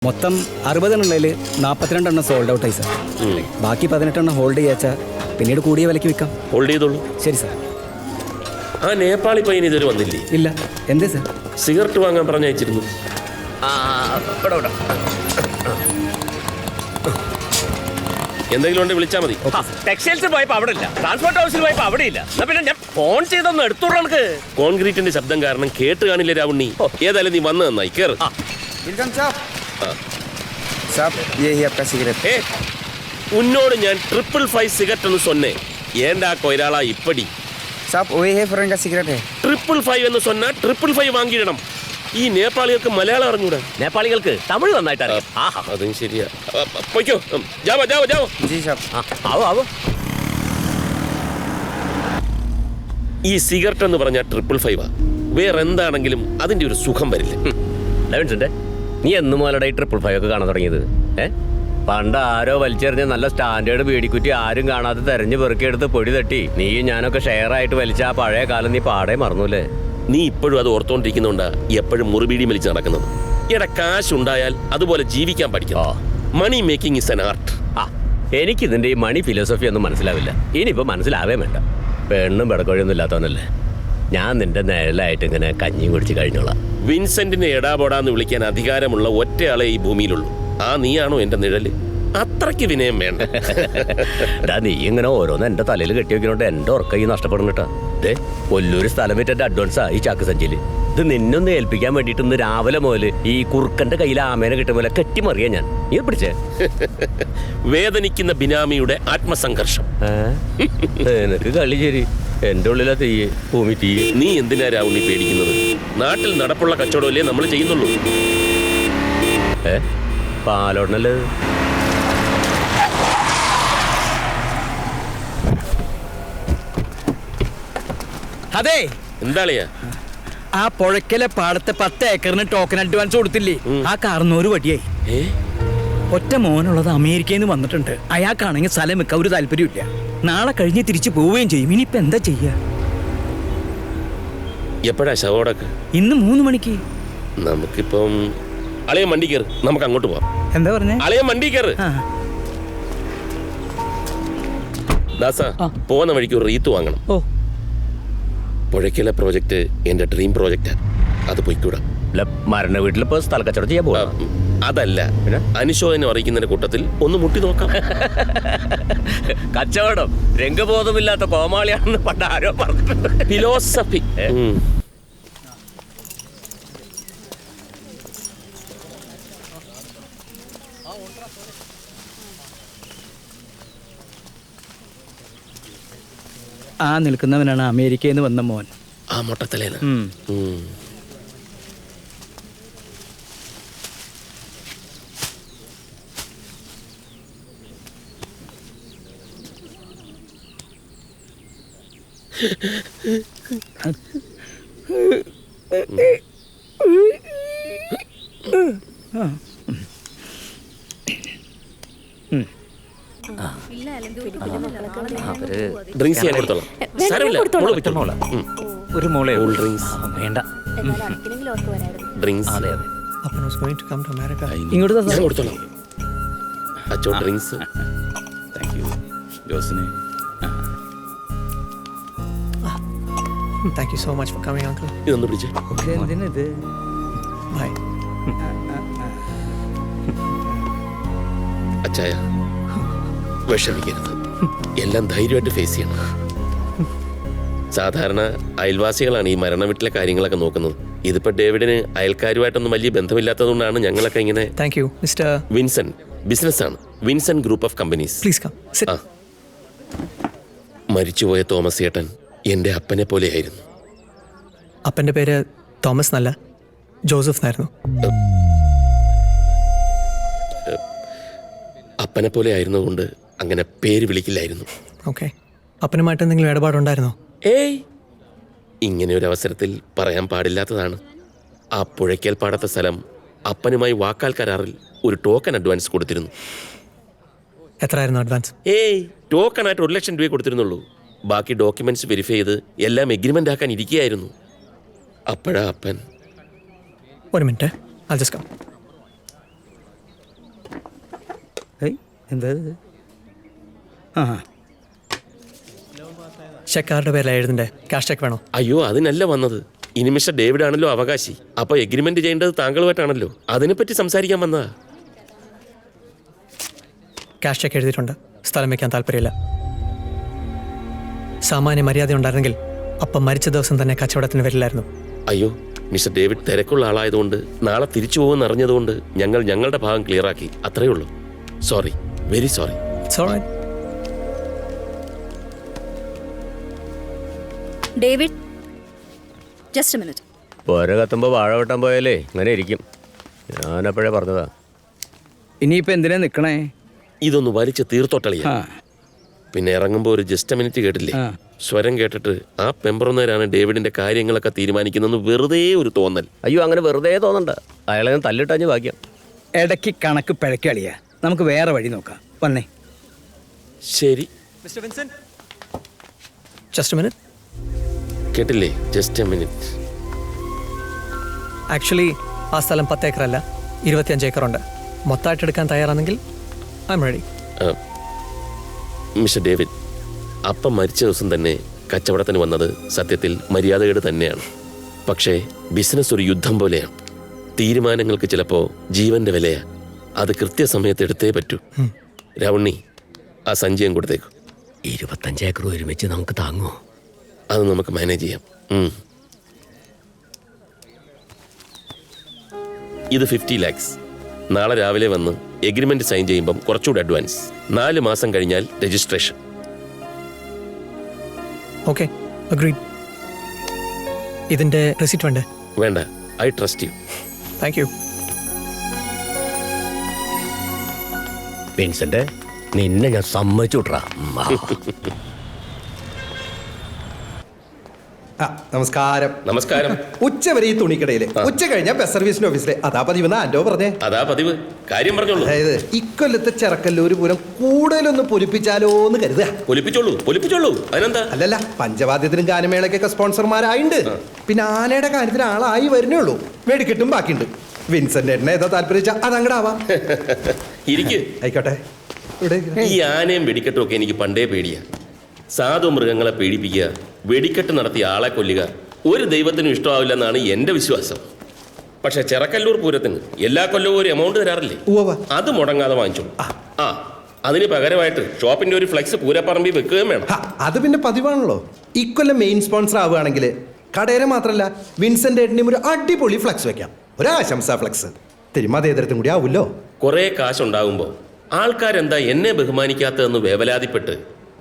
മൊത്തം 60 എണ്ണുള്ളതിൽ 42 എണ്ണം സോൾഡ് ഔട്ടായി സാർ. ബാക്കി 18 എണ്ണം ഹോൾഡ് ചെയ്യാച്ചാൽ പിന്നീട് കൂടിയ വിലയ്ക്ക് വിൽക്കാം. ഹോൾഡ് ചെയ്തോളൂ. ശരി സാർ. ആ നേപ്പാളി പയ്യൻ ഇതുവരെ വന്നില്ലേ? ഇല്ല. എന്തേ സാർ? സിഗരറ്റ് വാങ്ങാൻ പറഞ്ഞയച്ചിരുന്നു. എന്തെങ്കിലും ഉണ്ടെങ്കിൽ വിളിച്ചാൽ മതി. ടെക്സ്റ്റൈൽസിൽ പോയപ്പോ അവിടെ ഇല്ല, ട്രാൻസ്പോർട്ട് ഹൗസിൽ പോയപ്പോ അവിടെ ഇല്ല. പിന്നെ ഞാൻ ഫോൺ ചെയ്തൊന്ന് എടുത്തോളൂ. നമുക്ക് കോൺക്രീറ്റിന്റെ ശബ്ദം കാരണം കേട്ട് കാണില്ല രാവുണ്ണി. ഏതായാലും നീ വന്ന് നന്നായി കേറ്. ഉന്നോട് ഞാൻ 555 സിഗരറ്റ് എന്ന് സൊന്നേ. ഏണ്ടാ കൊയരാളാ ഇപ്പടി साहब वही है फॉरेन का सिगरेट है. 555 എന്ന് സൊന്നാ 555 വാങ്ങിയിടണം. ഈ നേപ്പാളികൾക്ക് മലയാളം അറിഞ്ഞൂടാ. നേപ്പാളികൾക്ക് തമിഴ് നന്നായിട്ട് അറിയാം. അതും ശരിയാ. പോയിക്കോ. Joao Joao Joao. जी साहब. ആവോ ആവോ. ഈ സിഗരറ്റ് എന്ന് പറഞ്ഞാൽ 555 വേറെ എന്താണെങ്കിലും അതിന്റെ ഒരു സുഖം വരില്ല. ലെവൻസിന്റെ നീ എന്ന് മുതലടെ 555 ഒക്കെ കാണാൻ തുടങ്ങിയത്? പണ്ട് ആരോ വലിച്ചെറിഞ്ഞ നല്ല സ്റ്റാൻഡേർഡ് ബീഡിക്കുറ്റി ആരും കാണാതെ തെരഞ്ഞു പെറുക്കിയെടുത്ത് പൊടി തട്ടി നീ ഞാനൊക്കെ ഷെയർ ആയിട്ട് വലിച്ച ആ പഴയ കാലം നീ പാടെ മറന്നൂല്ലേ? നീ ഇപ്പോഴും അത് ഓർത്തോണ്ടിരിക്കുന്നുണ്ടാ എപ്പോഴും മുറിബീടി വലിച്ച് നടക്കുന്നത്. എടാ കാശുണ്ടായാൽ അതുപോലെ ജീവിക്കാൻ പഠിക്കണം. Money making is an art. എനിക്കിതിന്റെ ഈ മണി ഫിലോസഫി ഒന്നും മനസ്സിലാവില്ല. ഇനിയിപ്പോ മനസ്സിലാവേ വേണ്ട. പെണ്ണും പെടക്കോഴിയൊന്നും ഇല്ലാത്തവനല്ലേ ഞാൻ. നിന്റെ നിഴലായിട്ട് ഇങ്ങനെ കഞ്ഞിയും കുടിച്ച് കഴിഞ്ഞോളാം. വിൻസെന്റിനെ എടാപോടാന്ന് വിളിക്കാൻ അധികാരമുള്ള ഒറ്റയാളെ ഈ ഭൂമിയിലുള്ളൂ. ആ നീയാണോ എന്റെ നിഴല്? അത്രയ്ക്ക് വിനയം വേണ്ട. നീ ഇങ്ങനെ ഓരോന്ന് എന്റെ തലയിൽ കെട്ടി വെക്കുന്നോണ്ട് എന്റെ ഉറക്കം ഈ നഷ്ടപ്പെടും കേട്ടാ. കൊല്ലൂര് സ്ഥലം വിറ്റ് എന്റെ അഡ്വാൻസാ ഈ ചാക്ക് സഞ്ചിയില്. ഇത് നിന്നൊന്ന് ഏൽപ്പിക്കാൻ വേണ്ടിട്ട് ഇന്ന് രാവിലെ മുതൽ ഈ കുറുക്കന്റെ കയ്യിൽ ആമേനെ കിട്ടുമ്പോൾ കെട്ടിമറിയാ ഞാൻ. നീ പിടിച്ചേ. വേദനിക്കുന്ന ബിനാമിയുടെ ആത്മസംഘർഷം. എനിക്ക് കളി ശരി. എന്റെ ഉള്ളിലാ തീയെ ഭൂമി തീയെ. നീ എന്തിനാ രാവുണ്ണി പേടിക്കുന്നത്? നാട്ടിൽ നടപ്പുള്ള കച്ചവടമല്ലേ നമ്മൾ ചെയ്യുന്നുള്ളൂ. പാലോടനല്ലേ? അതെ. എന്താളിയാ? ആ പുഴക്കലെ പാടത്തെ 10 ഏക്കറിന് ടോക്കൺ അഡ്വാൻസ് കൊടുത്തില്ലേ? ആ കാർന്നൂര് വടിയായി. ഒറ്റ മോനുള്ളത് അമേരിക്കയിൽ നിന്ന് വന്നിട്ടുണ്ട്. അയാൾക്കാണെങ്കിൽ സ്ഥലം വെക്കാൻ ഒരു താല്പര്യമില്ല. നാളെ കഴിഞ്ഞ് തിരിച്ചു പോവുകയും ചെയ്യും. ഇനിയിപ്പോ എന്താ ചെയ്യാ? എപ്പോഴാ ശവോടൊക്കെ? ഇന്ന് 3 മണിക്ക്. നമുക്കിപ്പം അളയ വണ്ടി കയറ്, നമുക്ക് അങ്ങോട്ട് പോവാം. എന്താ പറഞ്ഞേ? അളയ വണ്ടി കയറ്. ദാസ പോകുന്ന വഴിക്ക് ഒരു റീത്ത് വാങ്ങണം. പുഴയ്ക്കല പ്രോജക്റ്റ് എന്റെ ഡ്രീം പ്രോജക്റ്റാ. അത് പോയിക്കൂടാ. മരണ വീട്ടിലിപ്പോ സ്ഥല കച്ചവടം ചെയ്യാൻ പോവാ. അതല്ല, അനുശോചനം അറിയിക്കുന്നതിന്റെ കൂട്ടത്തിൽ ഒന്ന് മുട്ടി നോക്കാം. കച്ചവടം രംഗബോധമില്ലാത്ത കോമാളിയാണെന്ന് പണ്ട് ആരോ പറഞ്ഞിട്ടുണ്ട്. ഫിലോസഫി. ആ നിൽക്കുന്നവനാണ് അമേരിക്കയിൽ നിന്ന് വന്ന മോൻ. ആ മൊട്ടത്തലേന്ന്. ഡ്രിങ്ക്സ് ഞാൻ കൊടുത്തോളാം. ഒരു മോളെ കൂൾ ഡ്രിങ്ക്സ് വേണ്ട. ഡ്രിങ്ക്സ് ഇങ്ങോട്ട് ഞാൻ കൊടുത്തോളാം. അച്ചോ ഡ്രിങ്ക്സ്. താങ്ക് യു ജോസിനെ. Thank you so much for coming, uncle. ഇതൊന്ന് പിടിച്ചേ. എന്തിനത്? Bye. അച്ചായ വിഷമിക്കരുത്. എല്ലാം ധൈര്യമായിട്ട് ഫേസ് ചെയ്യണം. സാധാരണ അയൽവാസികളാണ് ഈ മരണ വീട്ടിലെ കാര്യങ്ങളൊക്കെ നോക്കുന്നത്. ഇതിപ്പോ ഡേവിഡിന് അയൽക്കാരുമായിട്ടൊന്നും വലിയ ബന്ധമില്ലാത്തതുകൊണ്ടാണ് ഞങ്ങളൊക്കെ ഇങ്ങനെ. Thank you, Mr. വിൻസെന്റ് ബിസിനസ്സാണ്. Vincent group of companies. Please come. Sit. മരിച്ചുപോയ തോമസ് ഏട്ടൻ എൻ്റെ അപ്പനെ പോലെയായിരുന്നു. അപ്പൻ്റെ പേര് തോമസ് എന്നല്ല, ജോസഫ് എന്നായിരുന്നു. അപ്പനെ പോലെ ആയിരുന്നതുകൊണ്ട് അങ്ങനെ പേര് വിളിക്കില്ലായിരുന്നു. ഓക്കെ. അപ്പനുമായിട്ട് എന്തെങ്കിലും ഇടപാടുണ്ടായിരുന്നോ? ഏയ്, ഇങ്ങനെ ഒരു അവസരത്തിൽ പറയാൻ പാടില്ലാത്തതാണ്. ആ പുഴയ്ക്കൽ പാടത്തെ സ്ഥലം അപ്പനുമായി വാക്കാൽ കരാറിൽ ഒരു ടോക്കൺ അഡ്വാൻസ് കൊടുത്തിരുന്നു. എത്രയായിരുന്നു അഡ്വാൻസ്? ഏയ്, ടോക്കണായിട്ട് 1 ലക്ഷം രൂപയെ കൊടുത്തിരുന്നുള്ളൂ. ബാക്കി ഡോക്യുമെന്റ്സ് വെരിഫൈ ചെയ്ത് എല്ലാം എഗ്രിമെന്റ് ആക്കാൻ ഇരിക്കുകയായിരുന്നു. അപ്പോഴാ അപ്പൻ. ഒരു മിനിറ്റ്, I'll just come. എന്താ ഇത്? ആ ചെക്ക് ആരുടെ പേരിലാണ് എഴുതണ്ടേ? ക്യാഷ് ചെക്ക് വേണോ? അയ്യോ അതിനല്ല വന്നത്. ഇനി മിസ്റ്റർ ഡേവിഡ് ആണല്ലോ അവകാശി. അപ്പൊ എഗ്രിമെന്റ് ചെയ്യേണ്ടത് താങ്കളുമായിട്ടാണല്ലോ. അതിനെപ്പറ്റി സംസാരിക്കാൻ വന്നതാ. ക്യാഷ് ചെക്ക് എഴുതിയിട്ടുണ്ട്. സ്ഥലം വയ്ക്കാൻ താല്പര്യമില്ല. സാമാന്യ മര്യാദ ഉണ്ടായിരുന്നെങ്കിൽ അപ്പം മരിച്ച ദിവസം തന്നെ കച്ചവടത്തിന് വരില്ലായിരുന്നു. അയ്യോ മിസ്റ്റർ ഡേവിഡ് തിരക്കുള്ള ആളായതുകൊണ്ട് നാളെ തിരിച്ചു പോകുമെന്ന് അറിഞ്ഞതുകൊണ്ട് ഞങ്ങൾ ഞങ്ങളുടെ ഭാഗം ക്ലിയർ ആക്കി. അത്രയേ ഉള്ളൂ. Sorry, very sorry. It's all right. David, just A minute. പോര കത്തുമ്പോൾ വാഴ വെട്ടാൻ പോയാലേ ഇങ്ങനെ ഇരിക്കും. ഞാനപ്പോഴേ പറഞ്ഞതാ. ഇനിയിപ്പോ എന്തിനാ നിക്കണേ? ഇതൊന്ന് വലിച്ച് തീർത്തോട്ടളിയ. ആ പിന്നെ ഇറങ്ങുമ്പോൾ ഒരു ജസ്റ്റ് മിനിറ്റ് കേട്ടില്ലേ? ആ. സ്വരം കേട്ടിട്ട് ആ പെമ്പറുന്നവരാണ് ഡേവിഡിന്റെ കാര്യങ്ങളൊക്കെ തീരുമാനിക്കുന്നത് വെറുതെ ഒരു തോന്നൽ. അയ്യോ അങ്ങനെ വെറുതെ തോന്നണ്ട. അയാളെ ഞാൻ തല്ലിട്ടഞ്ഞ് ഭാഗ്യം. ഇടയ്ക്ക് കണക്ക് പിഴക്കളിയാ. നമുക്ക് വേറെ വഴി നോക്കാം. വന്നേ. ശരി, Just a minute. കേട്ടില്ലേ? Just A minute. ആക്ച്വലി ആ സ്ഥലം 10 ഏക്കറല്ല, 25 ഏക്കറുണ്ട്. മൊത്തമായിട്ട് എടുക്കാൻ തയ്യാറാണെങ്കിൽ I am ready. Mister David, അപ്പം മരിച്ച ദിവസം തന്നെ കച്ചവടത്തിന് വന്നത് സത്യത്തിൽ മര്യാദകേട് തന്നെയാണ്. പക്ഷേ ബിസിനസ് ഒരു യുദ്ധം പോലെയാണ്. തീരുമാനങ്ങൾക്ക് ചിലപ്പോൾ ജീവന്റെ വിലയാ. അത് കൃത്യസമയത്ത് എടുത്തേ പറ്റൂ. രാവണി, ആ സഞ്ചയം കൊടുത്തേക്കു. 25 ഏക്കർ ഒരുമിച്ച് നമുക്ക് താങ്ങുമോ? അത് നമുക്ക് മാനേജ് ചെയ്യാം. ഇത് 50 lakhs. നാളെ രാവിലെ വന്ന് എഗ്രിമെന്റ് സൈൻ ചെയ്യുമ്പം കുറച്ചുകൂടി അഡ്വാൻസ്. 4 മാസം കഴിഞ്ഞാൽ രജിസ്ട്രേഷൻ. Okay, agreed. ഇതിൻ്റെ റെസിപ്റ്റ് വേണ്ടേ? വേണ്ട, I trust you. Thank you. Vincent, നിന്നെ ഞാൻ സമ്മതിച്ചു വിട്രാ. നമസ്കാരം. നമസ്കാരം. ഉച്ച വരെ ഈ തുണിക്കടയില്, ഉച്ച കഴിഞ്ഞ ബസ് സർവീസിന്റെ ഓഫീസിലെ. അതാ പതിവ് ആൻഡോ പറഞ്ഞേ. അതാ പതിവ്. കാര്യം പറഞ്ഞോളൂ. അതായത് ഇക്കൊല്ലത്തെ ചെറക്കല്ലൂർ പൂരം കൂടുതലൊന്ന് പൊലിപ്പിച്ചാലോ എന്ന് കരുതുക. പൊലിപ്പിച്ചോളൂ. അതിനെന്താ? അല്ലല്ല, പഞ്ചവാദ്യത്തിനും ഗാനമേളക്കൊക്കെ സ്പോൺസർമാരായിണ്ട്. പിന്നെ ആനയുടെ കാര്യത്തിന് ആളായി വരുന്നേ ഉള്ളൂ. വെടിക്കെട്ടും ബാക്കിയുണ്ട്. വിൻസെന്റ് ഏട്ടനെ ഏതാ താല്പര്യം അതങ്ങടാവാം. ഇരിക്ക്. ആയിക്കോട്ടെ. ഇവിടെ ഈ ആനയും വെടിക്കെട്ടും ഒക്കെ എനിക്ക് പണ്ടേ പേടിയാ. സാധു മൃഗങ്ങളെ പേടിപ്പിക്കുക, വെടിക്കെട്ട് നടത്തിയ ആളെ കൊല്ലുക ഒരു ദൈവത്തിനും ഇഷ്ടമാവില്ലെന്നാണ് എൻ്റെ വിശ്വാസം. പക്ഷെ ചെറക്കല്ലൂർ പൂരത്തിന് എല്ലാ കൊല്ലവും ഒരു എമൗണ്ട് തരാറില്ലേ? ഉവ്വ. അത് മുടങ്ങാതെ വാങ്ങിച്ചോളൂ. അതിന് പകരമായിട്ട് ഷോപ്പിന്റെ ഒരു ഫ്ലെക്സ് പൂരപ്പറമ്പിൽ വെക്കുകയും വേണം. അത് പിന്നെ പതിവാണല്ലോ. ഇക്കൊല്ലം മെയിൻ സ്പോൺസർ ആവുകയാണെങ്കിൽ കടേരെ മാത്രമല്ല വിൻസെന്റ് ഏട്ടനെയും ഒരു അടിപൊളി ഫ്ലെക്സ് വെക്കാം. ഒരാശംസ ഫ്ലെക്സ്. തിരുമാതേതരത്തും കൂടി ആവുമല്ലോ. കുറേ കാശുണ്ടാകുമ്പോൾ ആൾക്കാരെന്താ എന്നെ ബഹുമാനിക്കാത്തതെന്ന് വേവലാതിപ്പെട്ട്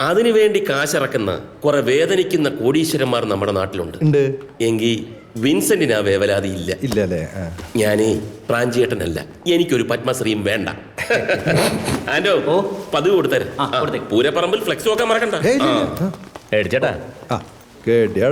അതിനുവേണ്ടി കാശിറക്കുന്ന കുറെ വേദനിക്കുന്ന കോടീശ്വരന്മാർ നമ്മുടെ നാട്ടിലുണ്ട്. എങ്കിൽ വിൻസെന്റിന് ആ വേവലാതി ഇല്ല. ഇല്ലല്ലേ? ഞാനേ പ്രാഞ്ചിയേട്ടനല്ല, എനിക്കൊരു പത്മശ്രീയും വേണ്ട. ആൻഡോ, പതിവ് കൊടുത്തരാം. പൂരപ്പറമ്പിൽ ഫ്ലെക്സ് നോക്കാൻ മറക്കണ്ട. എടിച്ചേട്ടാ, കേട്ടിയാ